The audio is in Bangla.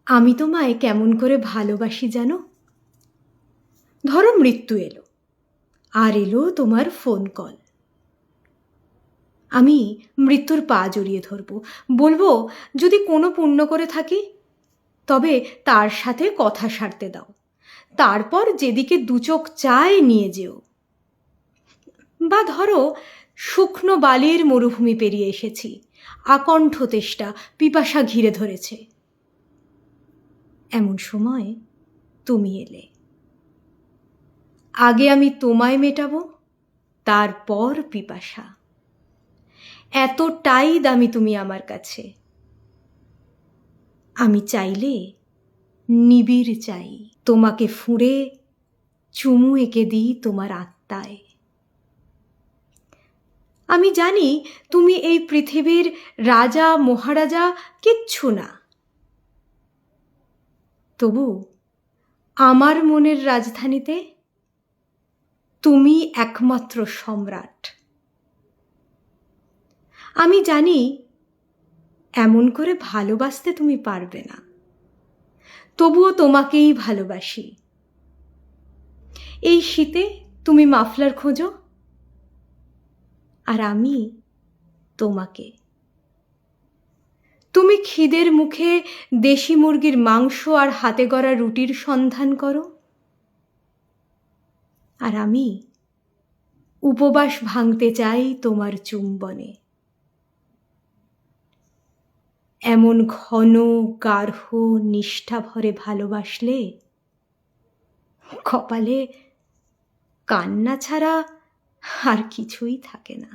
আমি তোমায় কেমন করে ভালোবাসি জানো? ধরো মৃত্যু এলো, আর এলো তোমার ফোন কল। আমি মৃত্যুর পা জড়িয়ে ধরব, বলবো যদি কোনো পুণ্য করে থাকি তবে তার সাথে কথা সারতে দাও, তারপর যেদিকে দুচোখ চায় নিয়ে যেও। বা ধরো শুকনো বালির মরুভূমি পেরিয়ে এসেছি, আকণ্ঠ তেষ্টা পিপাসা ঘিরে ধরেছে। এমন সময় তুমি এলে। আগে আমি তোমায় মেটাবো, তারপর পিপাসা। এতটাই দামি তুমি আমার কাছে। আমি চাইলে নিবিড় চাই, তোমাকে ফুঁড়ে চুমু এঁকে দিই তোমার আত্মায়। আমি জানি তুমি এই পৃথিবীর রাজা মহারাজা কিচ্ছু না, তবু আমার মনের রাজধানীতে তুমি একমাত্র সম্রাট। আমি জানি এমন করে ভালোবাসতে তুমি পারবে না, তবুও তোমাকেই ভালোবাসি। এই শীতে তুমি মাফলার খোঁজো, আর আমি তোমাকে। তুমি খিদের মুখে দেশি মুরগির মাংস আর হাতে গড়া রুটির সন্ধান করো, আর আমি উপবাস ভাঙতে চাই তোমার চুম্বনে। এমন ঘন গার্হ নিষ্ঠা ভরে ভালোবাসলে কপালে কান্না ছাড়া আর কিছুই থাকে না।